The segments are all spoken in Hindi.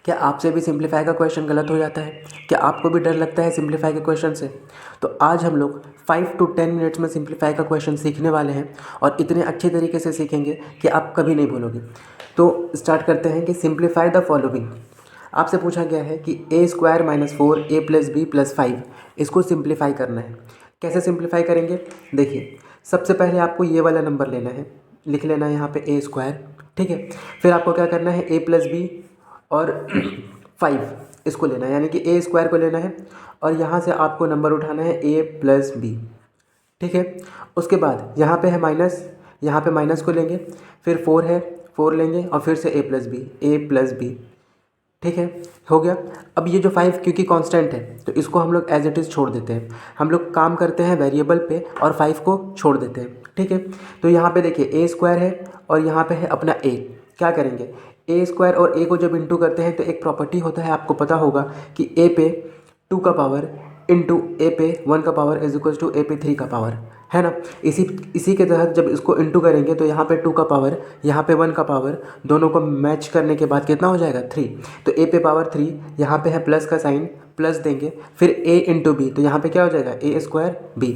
क्या आपसे भी सिंप्लीफाई का क्वेश्चन गलत हो जाता है? क्या आपको भी डर लगता है सिंप्लीफाई के क्वेश्चन से? तो आज हम लोग 5 to 10 मिनट्स में सिंप्लीफाई का क्वेश्चन सीखने वाले हैं और इतने अच्छे तरीके से सीखेंगे कि आप कभी नहीं भूलोगे। तो स्टार्ट करते हैं कि सिंप्लीफाई द फॉलोइंग। आपसे पूछा गया है कि a² - 4 a + b + 5 इसको सिंप्लीफाई करना है। कैसे सिंप्लीफाई करेंगे? देखिए, सबसे पहले आपको ये वाला नंबर लेना है, लिख लेना है यहाँ पे a², ठीक है। फिर आपको क्या करना है, a + b और 5 इसको लेना है, यानी कि a² को लेना है और यहाँ से आपको नंबर उठाना है a + b, ठीक है। उसके बाद यहाँ पे है माइनस, यहाँ पे माइनस को लेंगे, फिर 4 है, 4 लेंगे और फिर से a + b, ठीक है, हो गया। अब ये जो 5 क्योंकि कांस्टेंट है तो इसको हम लोग एज इट इज़ छोड़ देते हैं। हम लोग काम करते हैं वेरिएबल पे और 5 को छोड़ देते हैं, ठीक है। तो यहाँ पे देखिए a² है और यहाँ पे है अपना a। क्या करेंगे, a² और a को जब इंटू करते हैं तो एक प्रॉपर्टी होता है, आपको पता होगा कि a पे 2 का पावर इंटू a पे 1 का power is equal to a पे 3 का पावर, है ना। इसी के तहत जब इसको इंटू करेंगे तो यहाँ पे 2 का पावर, यहाँ पे 1 का पावर, दोनों को मैच करने के बाद कितना हो जाएगा 3। तो a पे पावर 3, यहाँ पे है प्लस का साइन, प्लस देंगे, फिर a इंटू बी, तो यहाँ पे क्या हो जाएगा a² b,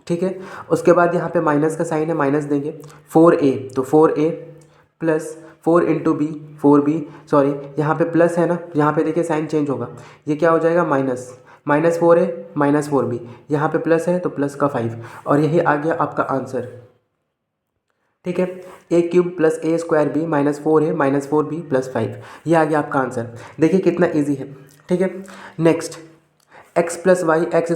ठीक है। उसके बाद यहाँ पे माइनस का साइन है, माइनस देंगे, 4a तो 4a plus 4 into B 4b, sorry यहाँ पे प्लस है ना, यहाँ पे देखिए साइन चेंज होगा, ये क्या हो जाएगा -4a -4b, यहाँ पे प्लस है तो प्लस का 5 और यही आ गया आपका आंसर, ठीक है। a³ + a² b -4a -4b + 5, ये आ गया आपका आंसर। देखिए कितना इजी है, ठीक है। Next, x + y x² -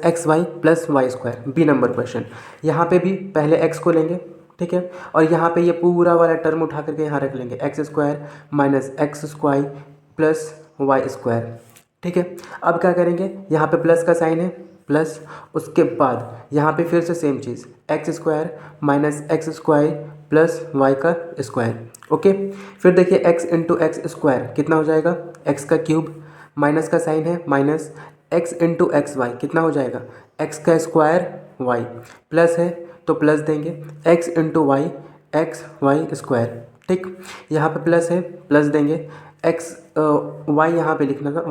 xy + y², B number question. यहाँ पे भी पहले x को लेंगे, ठीक है, और यहाँ पे ये पूरा वाला टर्म उठा करके यहाँ रख लेंगे, x² - x² + y², ठीक है। अब क्या करेंगे, यहाँ पे प्लस का साइन है, प्लस, उसके बाद यहाँ पे फिर से सेम चीज़, x² - x² + y², ओके। फिर देखिए x इंटू x² कितना हो जाएगा, x³ माइनस का साइन है, माइनस x इंटू xy कितना हो जाएगा, x² y, प्लस है तो प्लस देंगे, x इंटू वाई xy², ठीक। यहाँ पे प्लस है, प्लस देंगे, y यहाँ पे लिखना था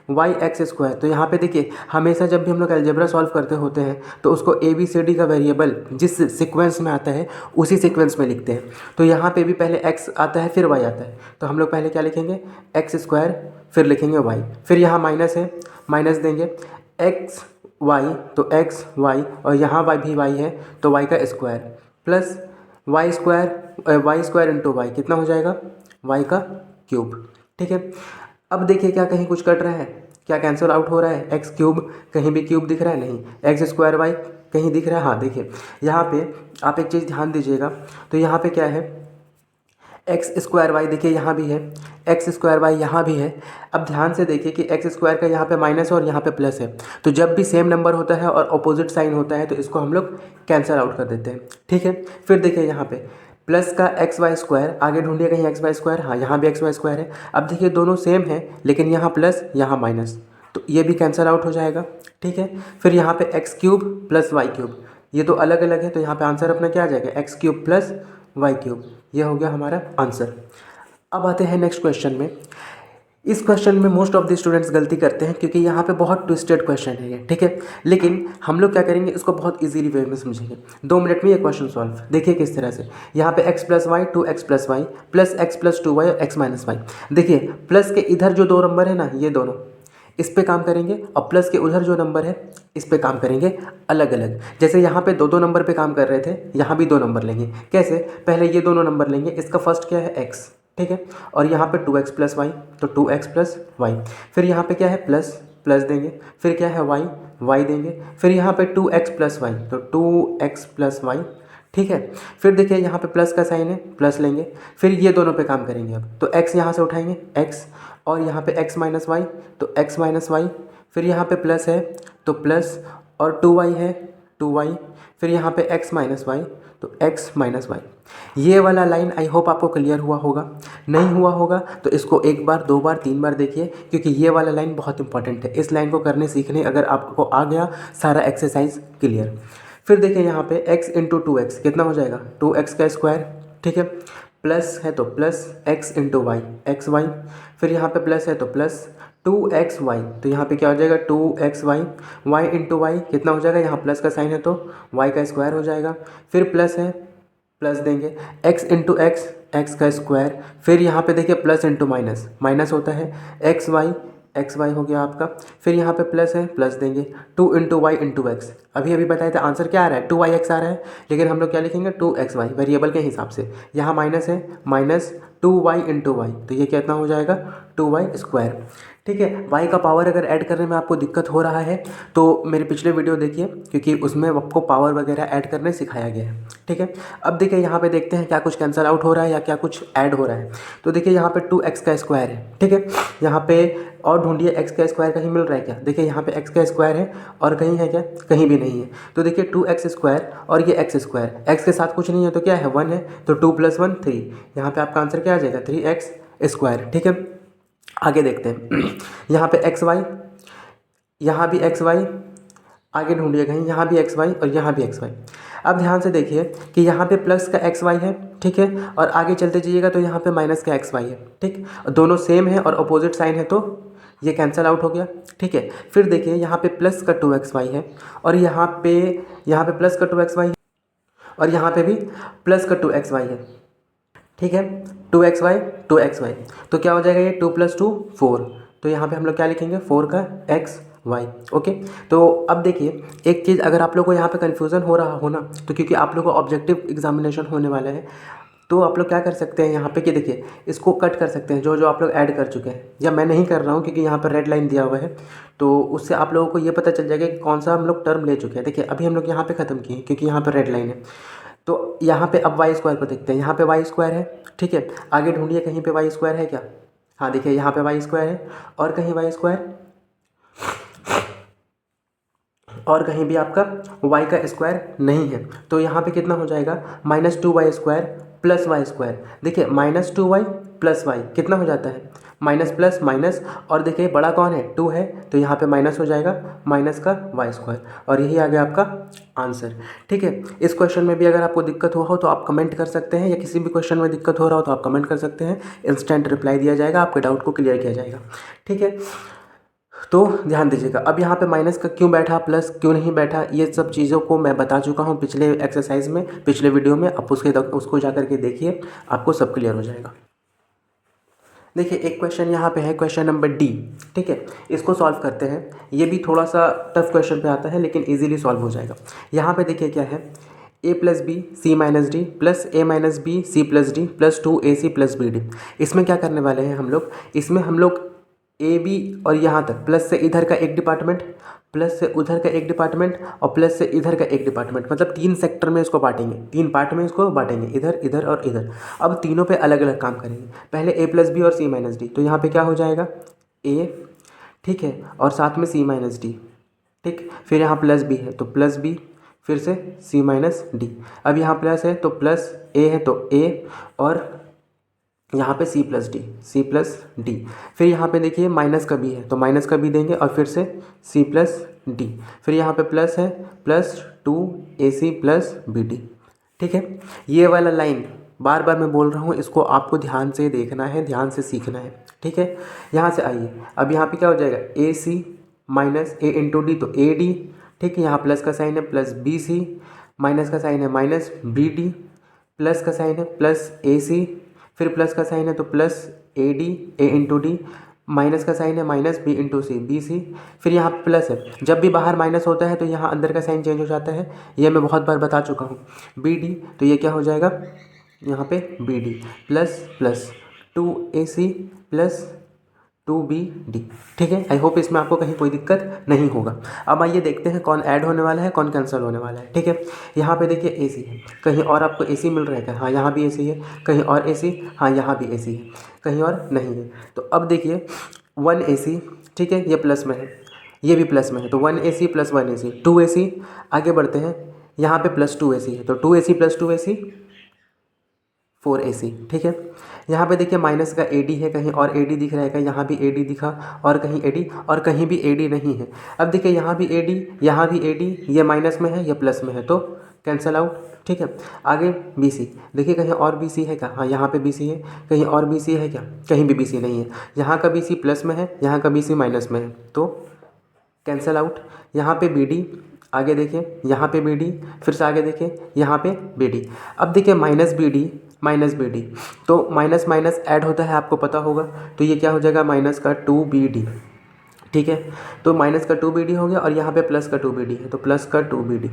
y x²। तो यहाँ पे देखिए हमेशा जब भी हम लोग अलजेब्रा सॉल्व करते होते हैं तो उसको ABCD का वेरिएबल जिस सीक्वेंस में आता है उसी सीक्वेंस में लिखते हैं। तो यहाँ पे भी पहले x आता है फिर y आता है, तो हम लोग पहले क्या लिखेंगे, x² फिर लिखेंगे y, फिर यहाँ माइनस है, माइनस देंगे, x y तो x y और यहाँ y भी y है तो y का square, plus y² into y कितना हो जाएगा, y³, ठीक है। अब देखिए क्या कहीं कुछ कट रहा है, क्या कैंसिल आउट हो रहा है, x³ कहीं भी क्यूब दिख रहा है, नहीं, x² y कहीं दिख रहा है, हाँ देखिए यहाँ पे आप एक चीज़ ध्यान दीजिएगा, तो यहाँ पे क्या है, x² y देखिए यहाँ भी है, x² y यहाँ भी है। अब ध्यान से देखिए कि x² का यहाँ पे माइनस और यहाँ पे प्लस है, तो जब भी सेम नंबर होता है और अपोजिट साइन होता है तो इसको हम लोग कैंसिल आउट कर देते हैं, ठीक है। फिर देखिए यहाँ पे प्लस का xy², आगे ढूंढिए कहीं xy², हाँ यहाँ भी xy² है। अब देखिए दोनों सेम है लेकिन यहाँ प्लस यहाँ माइनस, तो ये भी कैंसिल आउट हो जाएगा, ठीक है। फिर यहाँ पे x³ + y³, ये तो अलग अलग है, तो यहाँ पे आंसर अपना क्या आ जाएगा, x³ + y³, ये हो गया हमारा आंसर। अब आते हैं नेक्स्ट क्वेश्चन में। इस क्वेश्चन में मोस्ट ऑफ द स्टूडेंट्स गलती करते हैं क्योंकि यहाँ पे बहुत ट्विस्टेड क्वेश्चन है ये, ठीक है। लेकिन हम लोग क्या करेंगे, इसको बहुत इजीली वे में समझेंगे। 2 मिनट में ये क्वेश्चन सॉल्व, देखिए किस तरह से। यहाँ पे x + y 2x + y plus x + 2y और x - y। देखिए प्लस के इधर जो 2 नंबर है ना, ये दोनों इस पे काम करेंगे और प्लस के उधर जो नंबर है इस पे काम करेंगे अलग अलग। जैसे यहाँ पे 2 नंबर पे काम कर रहे थे, यहाँ भी 2 नंबर लेंगे। कैसे, पहले ये दोनों नंबर लेंगे, इसका फर्स्ट क्या है x, ठीक है, और यहाँ पे 2x + y तो 2x + y, फिर यहाँ पे क्या है प्लस, प्लस देंगे, फिर क्या है y देंगे, फिर यहाँ पे 2x + y तो 2x + y, ठीक है। फिर देखिए यहाँ पे प्लस का साइन है, प्लस लेंगे, फिर ये दोनों पे काम करेंगे। अब तो x यहाँ से उठाएंगे x, और यहाँ पे x - y तो x - y, फिर यहाँ पे प्लस है तो प्लस, और 2y है 2y, फिर यहाँ पे x - y तो x - y। ये वाला लाइन आई होप आपको क्लियर हुआ होगा। नहीं हुआ होगा तो इसको 1 बार 2 बार 3 बार देखिए, क्योंकि ये वाला लाइन बहुत इंपॉर्टेंट है। इस लाइन को करने सीखने अगर आपको आ गया सारा एक्सरसाइज क्लियर। फिर देखिए यहाँ पे x इंटू 2x कितना हो जाएगा, 2x², ठीक है, प्लस है तो plus x into y x y, फिर यहाँ पे प्लस है तो प्लस 2xy, तो यहाँ पे क्या हो जाएगा 2xy, y इंटू वाई कितना हो जाएगा, यहाँ प्लस का साइन है तो y का स्क्वायर हो जाएगा, फिर प्लस है प्लस देंगे x इंटू एक्स एक्स का स्क्वायर, फिर यहाँ पे देखिए प्लस इंटू माइनस माइनस होता है एक्स वाई हो गया आपका, फिर यहाँ पे प्लस है प्लस देंगे 2 इंटू वाई इंटू एक्स, अभी अभी बताया था आंसर क्या आ रहा है 2yx आ रहा है, लेकिन हम लोग क्या लिखेंगे 2xy वेरिएबल के हिसाब से, यहाँ माइनस है माइनस 2y इंटू वाई, तो ये कितना हो जाएगा 2y स्क्वायर। ठीक है, y का पावर अगर ऐड करने में आपको दिक्कत हो रहा है तो मेरे पिछले वीडियो देखिए, क्योंकि उसमें आपको पावर वगैरह ऐड करने सिखाया गया है। ठीक है, अब देखिए यहाँ पे देखते हैं क्या कुछ कैंसिल आउट हो रहा है या क्या कुछ ऐड हो रहा है। तो देखिए यहाँ पे 2x का स्क्वायर है, ठीक है, यहाँ पे और ढूंढिए x का स्क्वायर कहीं मिल रहा है क्या, देखिए यहाँ पे x का स्क्वायर है और कहीं है क्या, कहीं भी नहीं है। तो देखिए 2x स्क्वायर और ये x स्क्वायर, x के साथ कुछ नहीं है तो क्या है 1 है, तो 2 + 1 3, यहाँ पे आपका आंसर क्या आ जाएगा 3x स्क्वायर। ठीक है, आगे देखते हैं यहाँ पे एक्स वाई, यहाँ भी एक्स वाई, आगे ढूंढिए कहीं यहाँ भी एक्स वाई और यहाँ भी एक्स वाई। अब ध्यान से देखिए कि यहाँ पे प्लस का एक्स वाई है, ठीक है, और आगे चलते जाइएगा तो यहाँ पे माइनस का एक्स वाई है। ठीक, दोनों सेम है और अपोजिट साइन है तो ये कैंसिल आउट हो गया। ठीक है, फिर देखिए यहाँ पे प्लस का 2xy है और यहाँ पे प्लस का 2xy है और यहाँ पे भी प्लस का 2xy है। ठीक है, 2xy, तो क्या हो जाएगा ये 2 + 2 4, तो यहाँ पे हम लोग क्या लिखेंगे 4 का xy। ओके, तो अब देखिए एक चीज़ अगर आप लोग को यहाँ पे कन्फ्यूज़न हो रहा हो ना, तो क्योंकि आप लोग को ऑब्जेक्टिव एग्जामिनेशन होने वाला है, तो आप लोग क्या कर सकते हैं यहाँ पे कि देखिए इसको कट कर सकते हैं जो जो आप लोग ऐड कर चुके हैं, या मैं नहीं कर रहा हूँ क्योंकि यहाँ पर रेड लाइन दिया हुआ है, तो उससे आप लोगों को ये पता चल जाएगा कि कौन सा हम लोग टर्म ले चुके हैं। देखिए अभी हम लोग यहाँ पे ख़त्म किए हैं क्योंकि यहाँ पर रेड लाइन है, तो यहाँ पे अब वाई स्क्वायर को देखते हैं, यहाँ पे वाई स्क्वायर है। ठीक है, आगे ढूंढिए कहीं पे वाई स्क्वायर है क्या, हाँ देखिए यहाँ पे वाई स्क्वायर है और कहीं वाई स्क्वायर, और कहीं भी आपका y का स्क्वायर नहीं है, तो यहाँ पे कितना हो जाएगा -2y square plus Y square. देखिए -2y प्लस वाई कितना हो जाता है, माइनस प्लस माइनस, और देखिए बड़ा कौन है 2 है, तो यहाँ पे माइनस हो जाएगा माइनस का वाई स्क्वायर, और यही आ गया आपका आंसर। ठीक है, इस क्वेश्चन में भी अगर आपको दिक्कत हुआ हो तो आप कमेंट कर सकते हैं, या किसी भी क्वेश्चन में दिक्कत हो रहा हो तो आप कमेंट कर सकते हैं, इंस्टेंट रिप्लाई दिया जाएगा, आपके डाउट को क्लियर किया जाएगा। ठीक है, तो ध्यान दीजिएगा। अब यहाँ पे माइनस का क्यों बैठा, प्लस क्यों नहीं बैठा, ये सब चीज़ों को मैं बता चुका हूँ पिछले एक्सरसाइज में, पिछले वीडियो में, आप उसको जा करके देखिए, आपको सब क्लियर हो जाएगा। देखिए एक क्वेश्चन यहाँ पे है, क्वेश्चन नंबर डी। ठीक है, इसको सॉल्व करते हैं, ये भी थोड़ा सा टफ क्वेश्चन पे आता है लेकिन इजीली सॉल्व हो जाएगा। यहाँ पे देखिए क्या है, a + b c - d plus a - b c + d plus 2ac + bd। इसमें क्या करने वाले हैं हम लोग, इसमें हम लोग ए बी और यहाँ तक, प्लस से इधर का एक डिपार्टमेंट, प्लस से उधर का एक डिपार्टमेंट और प्लस से इधर का एक डिपार्टमेंट, मतलब 3 सेक्टर में इसको बांटेंगे, 3 पार्ट में इसको बांटेंगे, इधर इधर और इधर। अब तीनों पे अलग अलग काम करेंगे, पहले a + b और c - d, तो यहाँ पे क्या हो जाएगा a, ठीक है, और साथ में c - d, ठीक, फिर यहाँ प्लस b है तो प्लस b, फिर से c - d, अब यहाँ प्लस है तो प्लस a है तो a, और यहाँ पे c + d, फिर यहाँ पे देखिए माइनस का b है तो माइनस का b देंगे, और फिर से c + d, फिर यहाँ पे प्लस है प्लस 2ac + bd। ठीक है, ये वाला लाइन बार बार मैं बोल रहा हूँ, इसको आपको ध्यान से देखना है, ध्यान से सीखना है। ठीक है, यहाँ से आइए, अब यहाँ पे क्या हो जाएगा ac - a × d, तो ad, ठीक है, यहाँ प्लस का साइन है प्लस bc, माइनस का साइन है माइनस bd, प्लस का साइन है प्लस ac, फिर प्लस का साइन है तो plus ad a × d, minus का साइन है माइनस b × c bc, फिर यहाँ प्लस है, जब भी बाहर माइनस होता है तो यहाँ अंदर का साइन चेंज हो जाता है, ये मैं बहुत बार बता चुका हूँ, bd, तो ये क्या हो जाएगा यहाँ पे bd plus plus 2ac plus 2bd। ठीक है, आई होप इसमें आपको कहीं कोई दिक्कत नहीं होगा। अब आइए देखते हैं कौन ऐड होने वाला है, कौन कैंसिल होने वाला है। ठीक है, यहाँ पे देखिए ac है, कहीं और आपको ac मिल रहा है क्या, हाँ यहाँ भी ac है, कहीं और ac, हाँ यहाँ भी ac है, कहीं और नहीं है। तो अब देखिए 1ac, ठीक है, ये प्लस में है, ये भी प्लस में है, तो 1ac + 1ac 2ac, आगे बढ़ते हैं, यहाँ पे प्लस 2ac है तो 2ac + 2ac 4ac। ठीक है, यहाँ पे देखिए माइनस का ad है, कहीं और ad दिख रहा है क्या, यहाँ भी ad दिखा, और कहीं ad, और कहीं भी ad नहीं है। अब देखिए यहाँ भी ad, यहाँ भी ad, ये माइनस में है, ये प्लस में है, तो कैंसिल आउट। ठीक है, आगे बी सी, देखिए कहीं और बी सी है क्या? हाँ, यहाँ पे बी सी है। कहीं और बी सी है क्या? कहीं भी बी सी नहीं है। यहाँ का बी सी प्लस में है, यहाँ का बी सी माइनस में है, तो कैंसिल आउट। यहाँ पे बी डी, आगे देखिए यहाँ पे बी डी, फिर से आगे देखिए यहाँ पे बी डी। अब देखिए माइनस बी डी, तो माइनस माइनस ऐड होता है, आपको पता होगा। तो ये क्या हो जाएगा? माइनस का 2BD। ठीक है, तो माइनस का 2BD हो गया और यहाँ पे प्लस का 2BD है, तो प्लस का 2BD।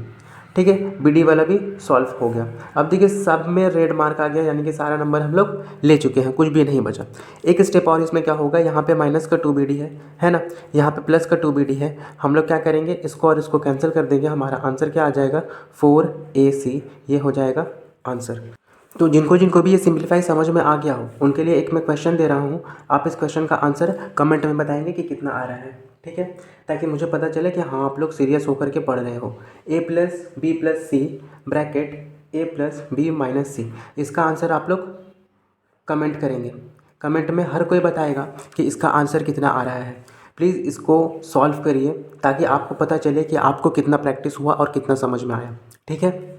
ठीक है, BD वाला भी सॉल्व हो गया। अब देखिए सब में रेड मार्क आ गया, यानी कि सारा नंबर हम लोग ले चुके हैं, कुछ भी नहीं बचा। एक स्टेप और इसमें क्या होगा, यहाँ पे माइनस का 2BD है ना, यहाँ पे प्लस का 2BD है। हम लोग क्या करेंगे, इसको और इसको कैंसिल कर देंगे। हमारा आंसर क्या आ जाएगा? 4AC, ये हो जाएगा आंसर। तो जिनको जिनको भी ये सिंप्लीफाई समझ में आ गया हो, उनके लिए एक मैं क्वेश्चन दे रहा हूँ। आप इस क्वेश्चन का आंसर कमेंट में बताएंगे कि कितना आ रहा है। ठीक है, ताकि मुझे पता चले कि हाँ आप लोग सीरियस होकर के पढ़ रहे हो। A+B+C ब्रैकेट A+B-C, इसका आंसर आप लोग कमेंट करेंगे। कमेंट में हर कोई बताएगा कि इसका आंसर कितना आ रहा है। प्लीज़ इसको सॉल्व करिए ताकि आपको पता चले कि आपको कितना प्रैक्टिस हुआ और कितना समझ में आया। ठीक है।